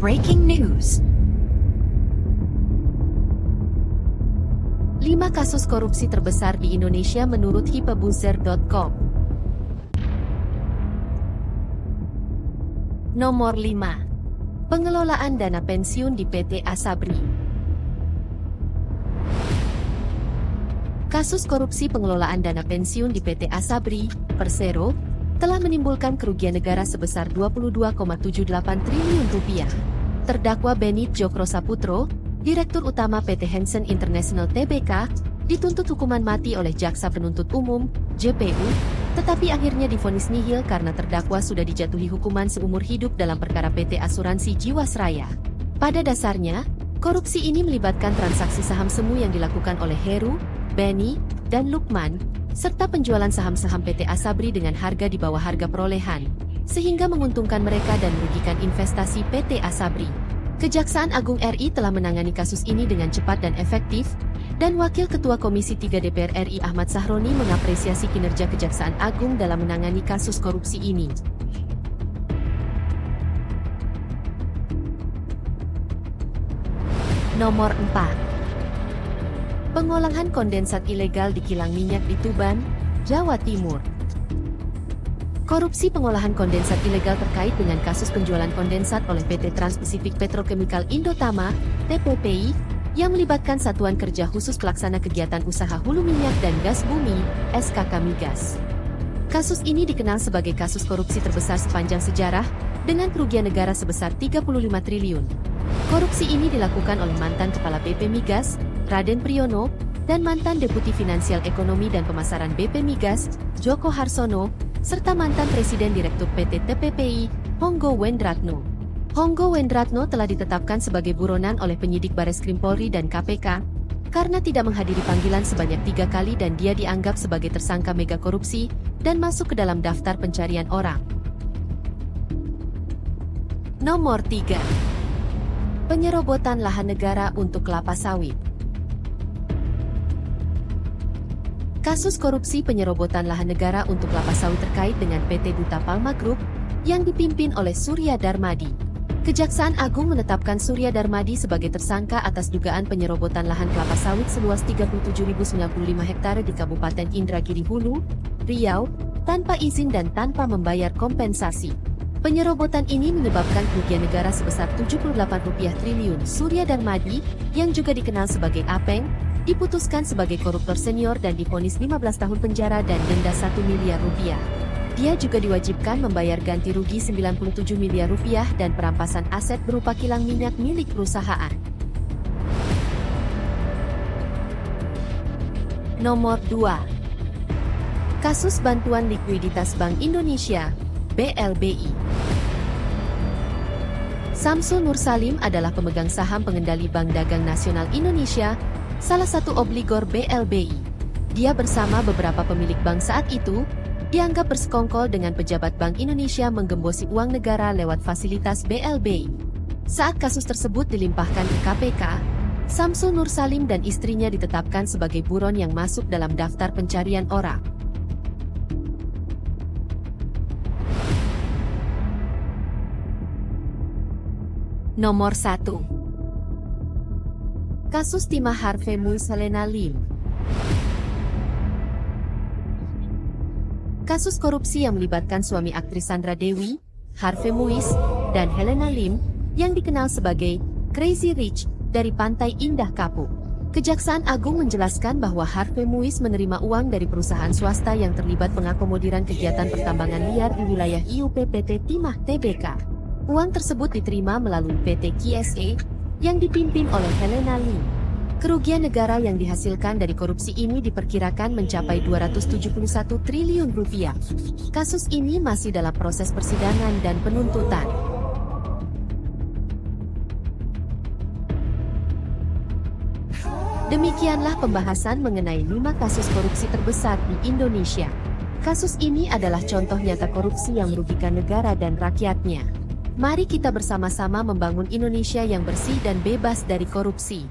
Breaking news. 5 kasus korupsi terbesar di Indonesia menurut hipabuzzer.com. Nomor 5. Pengelolaan dana pensiun di PT Asabri. Kasus korupsi pengelolaan dana pensiun di PT Asabri, Persero, telah menimbulkan kerugian negara sebesar 22,78 triliun rupiah. Terdakwa Benny Jokro Saputro, Direktur Utama PT Hansen International Tbk, dituntut hukuman mati oleh Jaksa Penuntut Umum, JPU, tetapi akhirnya divonis nihil karena terdakwa sudah dijatuhi hukuman seumur hidup dalam perkara PT Asuransi Jiwasraya. Pada dasarnya, korupsi ini melibatkan transaksi saham semu yang dilakukan oleh Heru, Benny, dan Lukman, serta penjualan saham-saham PT Asabri dengan harga di bawah harga perolehan, sehingga menguntungkan mereka dan merugikan investasi PT Asabri. Kejaksaan Agung RI telah menangani kasus ini dengan cepat dan efektif, dan Wakil Ketua Komisi 3 DPR RI Ahmad Sahroni mengapresiasi kinerja Kejaksaan Agung dalam menangani kasus korupsi ini. Nomor 4. Pengolahan kondensat ilegal di kilang minyak di Tuban, Jawa Timur. Korupsi pengolahan kondensat ilegal terkait dengan kasus penjualan kondensat oleh PT Trans-Pacific Petrochemical Indotama, TPPI, yang melibatkan Satuan Kerja Khusus Pelaksana Kegiatan Usaha Hulu Minyak dan Gas Bumi, SKK Migas. Kasus ini dikenal sebagai kasus korupsi terbesar sepanjang sejarah, dengan kerugian negara sebesar 35 triliun. Korupsi ini dilakukan oleh mantan Kepala BP Migas, Raden Priyono, dan mantan Deputi Finansial Ekonomi dan Pemasaran BP Migas, Joko Harsono, serta mantan Presiden Direktur PT TPPI, Honggo Wendratno. Honggo Wendratno telah ditetapkan sebagai buronan oleh penyidik Bareskrim Polri dan KPK, karena tidak menghadiri panggilan sebanyak 3 kali dan dia dianggap sebagai tersangka mega korupsi, dan masuk ke dalam daftar pencarian orang. Nomor 3. Penyerobotan lahan negara untuk kelapa sawit. Kasus korupsi penyerobotan lahan negara untuk kelapa sawit terkait dengan PT Duta Palma Group yang dipimpin oleh Surya Darmadi. Kejaksaan Agung menetapkan Surya Darmadi sebagai tersangka atas dugaan penyerobotan lahan kelapa sawit seluas 37.095 hektare di Kabupaten Indragiri Hulu, Riau, tanpa izin dan tanpa membayar kompensasi. Penyerobotan ini menyebabkan kerugian negara sebesar Rp78 triliun. Surya Darmadi, yang juga dikenal sebagai Apeng, diputuskan sebagai koruptor senior dan divonis 15 tahun penjara dan denda 1 miliar rupiah. Dia juga diwajibkan membayar ganti rugi 97 miliar rupiah dan perampasan aset berupa kilang minyak milik perusahaan. Nomor 2. Kasus bantuan likuiditas Bank Indonesia, BLBI. Samsul Nur Salim adalah pemegang saham pengendali Bank Dagang Nasional Indonesia, salah satu obligor BLBI. Dia bersama beberapa pemilik bank saat itu, dianggap bersekongkol dengan pejabat Bank Indonesia menggembosi uang negara lewat fasilitas BLBI. Saat kasus tersebut dilimpahkan ke KPK, Samsul Nur Salim dan istrinya ditetapkan sebagai buron yang masuk dalam daftar pencarian orang. Nomor 1. Kasus timah Harvey Muiz Helena Lim. Kasus korupsi yang melibatkan suami aktris Sandra Dewi, Harvey Muiz, dan Helena Lim, yang dikenal sebagai Crazy Rich, dari Pantai Indah Kapuk. Kejaksaan Agung menjelaskan bahwa Harvey Muiz menerima uang dari perusahaan swasta yang terlibat pengakomodiran kegiatan pertambangan liar di wilayah IUP PT Timah Tbk. Uang tersebut diterima melalui PT KSE, yang dipimpin oleh Helena Lim. Kerugian negara yang dihasilkan dari korupsi ini diperkirakan mencapai 271 triliun rupiah. Kasus ini masih dalam proses persidangan dan penuntutan. Demikianlah pembahasan mengenai 5 kasus korupsi terbesar di Indonesia. Kasus ini adalah contoh nyata korupsi yang merugikan negara dan rakyatnya. Mari kita bersama-sama membangun Indonesia yang bersih dan bebas dari korupsi.